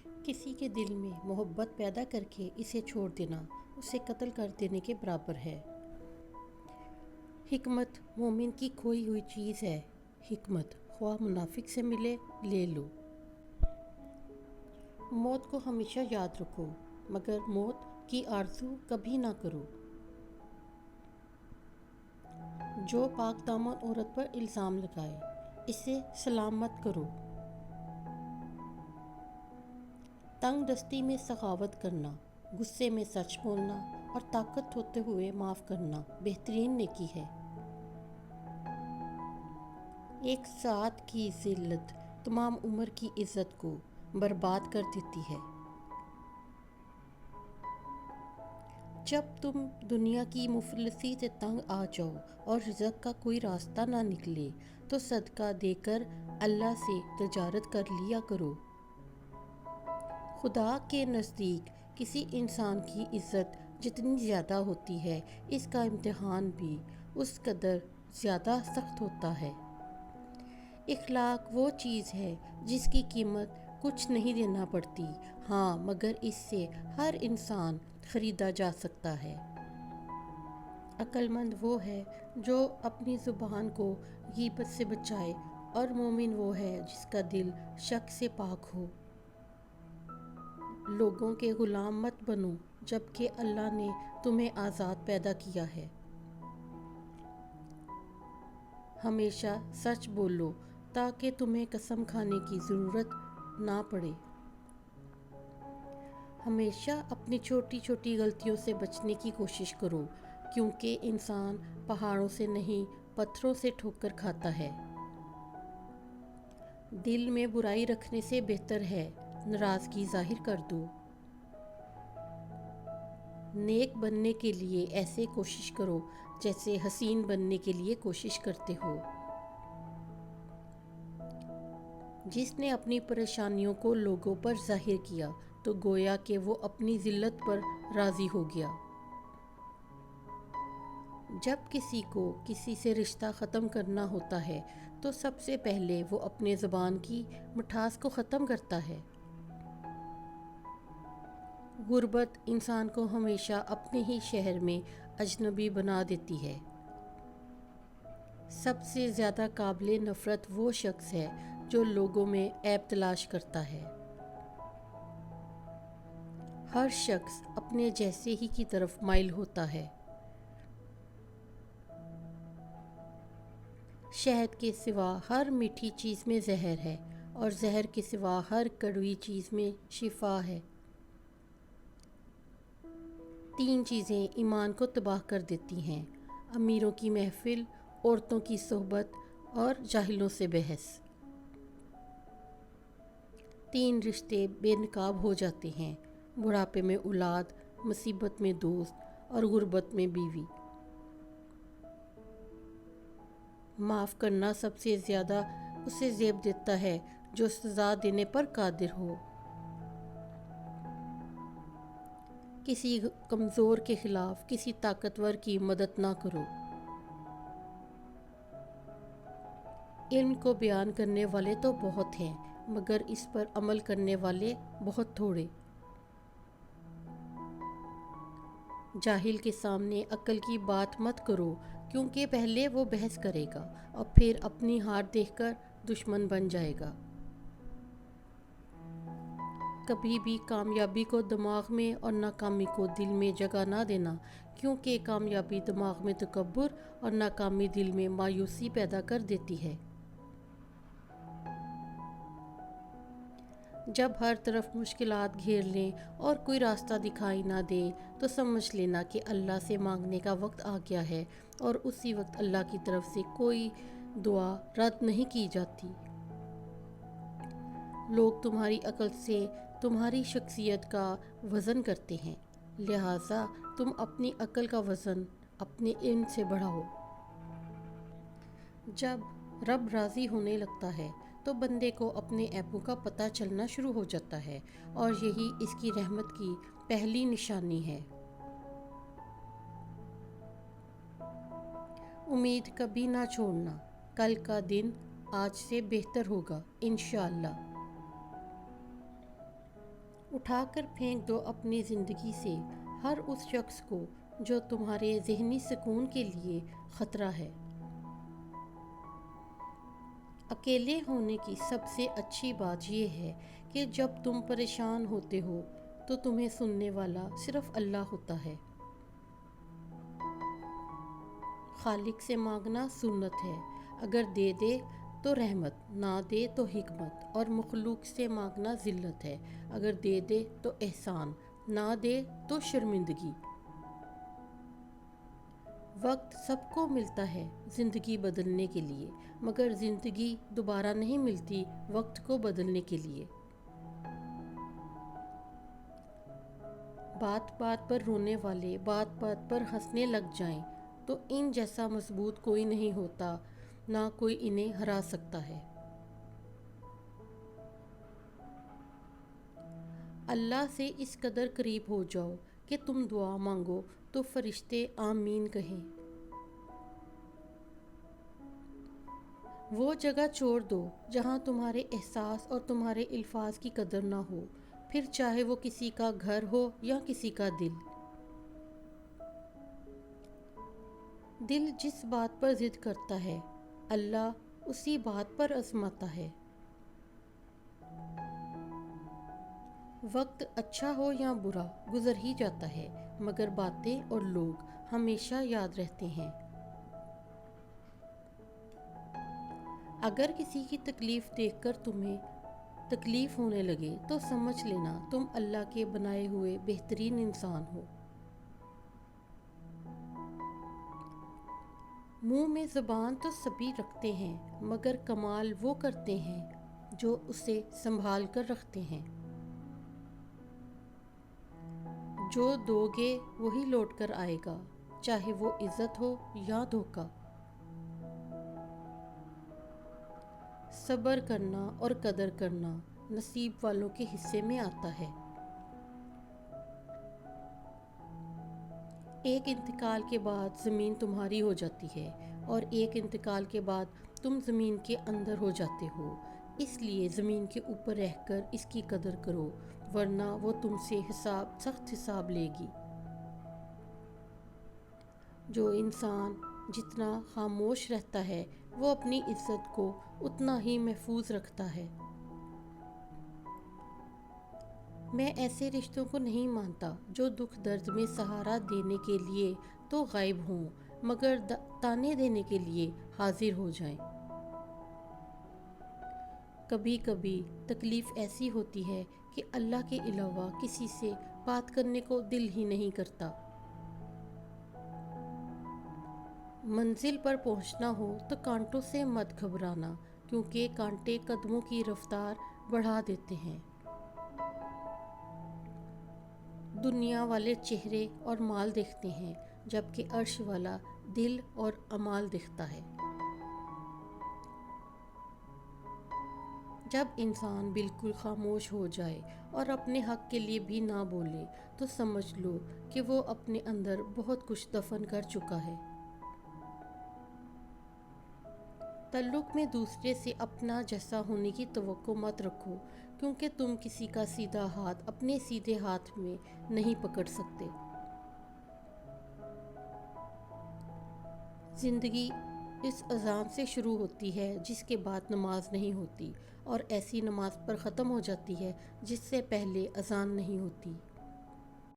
کسی کے دل میں محبت پیدا کر کے اسے چھوڑ دینا اسے قتل کر دینے کے برابر ہے۔ حکمت مومن کی کھوئی ہوئی چیز ہے۔ حکمت خواہ منافق سے ملے لے لو۔ موت کو ہمیشہ یاد رکھو مگر موت کی آرزو کبھی نہ کرو۔ جو پاک دامن عورت پر الزام لگائے اسے سلام مت کرو۔ تنگ دستی میں سخاوت کرنا، غصے میں سچ بولنا اور طاقت ہوتے ہوئے معاف کرنا بہترین نیکی ہے۔ ایک ساتھ کی ذلت تمام عمر کی عزت کو برباد کر دیتی ہے۔ جب تم دنیا کی مفلسی سے تنگ آ جاؤ اور رزق کا کوئی راستہ نہ نکلے تو صدقہ دے کر اللہ سے تجارت کر لیا کرو۔ خدا کے نزدیک کسی انسان کی عزت جتنی زیادہ ہوتی ہے اس کا امتحان بھی اس قدر زیادہ سخت ہوتا ہے۔ اخلاق وہ چیز ہے جس کی قیمت کچھ نہیں دینا پڑتی، ہاں مگر اس سے ہر انسان خریدا جا سکتا ہے۔ عقل مند وہ ہے جو اپنی زبان کو غیبت سے بچائے اور مومن وہ ہے جس کا دل شک سے پاک ہو۔ لوگوں کے غلام مت بنو جبکہ اللہ نے تمہیں آزاد پیدا کیا ہے۔ ہمیشہ سچ بولو تاکہ تمہیں قسم کھانے کی ضرورت نہ پڑے۔ ہمیشہ اپنی چھوٹی چھوٹی غلطیوں سے بچنے کی کوشش کرو کیونکہ انسان پہاڑوں سے نہیں پتھروں سے ٹھوکر کھاتا ہے۔ دل میں برائی رکھنے سے بہتر ہے ناراضگی ظاہر کر دو۔ نیک بننے کے لیے ایسے کوشش کرو جیسے حسین بننے کے لیے کوشش کرتے ہو۔ جس نے اپنی پریشانیوں کو لوگوں پر ظاہر کیا تو گویا کہ وہ اپنی ذلت پر راضی ہو گیا۔ جب کسی کو کسی سے رشتہ ختم کرنا ہوتا ہے تو سب سے پہلے وہ اپنے زبان کی مٹھاس کو ختم کرتا ہے۔ غربت انسان کو ہمیشہ اپنے ہی شہر میں اجنبی بنا دیتی ہے۔ سب سے زیادہ قابل نفرت وہ شخص ہے جو لوگوں میں عیب تلاش کرتا ہے۔ ہر شخص اپنے جیسے ہی کی طرف مائل ہوتا ہے۔ شہد کے سوا ہر میٹھی چیز میں زہر ہے اور زہر کے سوا ہر کڑوی چیز میں شفا ہے۔ تین چیزیں ایمان کو تباہ کر دیتی ہیں: امیروں کی محفل، عورتوں کی صحبت اور جاہلوں سے بحث۔ تین رشتے بے نقاب ہو جاتے ہیں: بڑھاپے میں اولاد، مصیبت میں دوست اور غربت میں بیوی۔ معاف کرنا سب سے زیادہ اسے زیب دیتا ہے جو سزا دینے پر قادر ہو۔ کسی کمزور کے خلاف کسی طاقتور کی مدد نہ کرو۔ علم کو بیان کرنے والے تو بہت ہیں مگر اس پر عمل کرنے والے بہت تھوڑے۔ جاہل کے سامنے عقل کی بات مت کرو کیونکہ پہلے وہ بحث کرے گا اور پھر اپنی ہار دیکھ کر دشمن بن جائے گا۔ کبھی بھی کامیابی کو دماغ میں اور ناکامی کو دل میں جگہ نہ دینا کیونکہ کامیابی دماغ میں تکبر اور ناکامی دل میں مایوسی پیدا کر دیتی ہے۔ جب ہر طرف مشکلات گھیر لیں اور کوئی راستہ دکھائی نہ دے تو سمجھ لینا کہ اللہ سے مانگنے کا وقت آ گیا ہے اور اسی وقت اللہ کی طرف سے کوئی دعا رد نہیں کی جاتی۔ لوگ تمہاری عقل سے تمہاری شخصیت کا وزن کرتے ہیں، لہٰذا تم اپنی عقل کا وزن اپنے علم سے بڑھاؤ۔ جب رب راضی ہونے لگتا ہے تو بندے کو اپنے عیبوں کا پتہ چلنا شروع ہو جاتا ہے اور یہی اس کی رحمت کی پہلی نشانی ہے۔ امید کبھی نہ چھوڑنا، کل کا دن آج سے بہتر ہوگا انشاءاللہ۔ اٹھا کر پھینک دو اپنی زندگی سے ہر اس شخص کو جو تمہارے ذہنی سکون کے لیے خطرہ ہے۔ اکیلے ہونے کی سب سے اچھی بات یہ ہے کہ جب تم پریشان ہوتے ہو تو تمہیں سننے والا صرف اللہ ہوتا ہے۔ خالق سے مانگنا سنت ہے، اگر دے دے تو رحمت، نہ دے تو حکمت، اور مخلوق سے مانگنا ذلت ہے، اگر دے دے تو احسان، نہ دے تو شرمندگی۔ وقت سب کو ملتا ہے زندگی بدلنے کے لیے، مگر زندگی دوبارہ نہیں ملتی وقت کو بدلنے کے لیے۔ بات بات پر رونے والے بات بات پر ہنسنے لگ جائیں تو ان جیسا مضبوط کوئی نہیں ہوتا، نہ کوئی انہیں ہرا سکتا ہے۔ اللہ سے اس قدر قریب ہو جاؤ کہ تم دعا مانگو تو فرشتے آمین کہیں۔ وہ جگہ چھوڑ دو جہاں تمہارے احساس اور تمہارے الفاظ کی قدر نہ ہو، پھر چاہے وہ کسی کا گھر ہو یا کسی کا دل۔ دل جس بات پر ضد کرتا ہے اللہ اسی بات پر آزماتا ہے۔ وقت اچھا ہو یا برا گزر ہی جاتا ہے، مگر باتیں اور لوگ ہمیشہ یاد رہتے ہیں۔ اگر کسی کی تکلیف دیکھ کر تمہیں تکلیف ہونے لگے تو سمجھ لینا تم اللہ کے بنائے ہوئے بہترین انسان ہو۔ منہ میں زبان تو سبھی رکھتے ہیں، مگر کمال وہ کرتے ہیں جو اسے سنبھال کر رکھتے ہیں۔ جو دو گے وہی لوٹ کر آئے گا، چاہے وہ عزت ہو یا دھوکہ۔ صبر کرنا اور قدر کرنا نصیب والوں کے حصے میں آتا ہے۔ ایک انتقال کے بعد زمین تمہاری ہو جاتی ہے اور ایک انتقال کے بعد تم زمین کے اندر ہو جاتے ہو، اس لیے زمین کے اوپر رہ کر اس کی قدر کرو، ورنہ وہ تم سے سخت حساب لے گی۔ جو انسان جتنا خاموش رہتا ہے وہ اپنی عزت کو اتنا ہی محفوظ رکھتا ہے۔ میں ایسے رشتوں کو نہیں مانتا جو دکھ درد میں سہارا دینے کے لیے تو غائب ہوں، مگر تانے دینے کے لیے حاضر ہو جائیں۔ کبھی کبھی تکلیف ایسی ہوتی ہے کہ اللہ کے علاوہ کسی سے بات کرنے کو دل ہی نہیں کرتا۔ منزل پر پہنچنا ہو تو کانٹوں سے مت گھبرانا، کیونکہ کانٹے قدموں کی رفتار بڑھا دیتے ہیں۔ دنیا والے چہرے اور مال دیکھتے ہیں، جبکہ عرش والا دل اور اعمال دیکھتا ہے۔ جب انسان بالکل خاموش ہو جائے اور اپنے حق کے لیے بھی نہ بولے تو سمجھ لو کہ وہ اپنے اندر بہت کچھ دفن کر چکا ہے۔ تعلق میں دوسرے سے اپنا جیسا ہونے کی توقع مت رکھو، کیونکہ تم کسی کا سیدھا ہاتھ اپنے سیدھے ہاتھ میں نہیں پکڑ سکتے۔ زندگی اس اذان سے شروع ہوتی ہے جس کے بعد نماز نہیں ہوتی، اور ایسی نماز پر ختم ہو جاتی ہے جس سے پہلے اذان نہیں ہوتی۔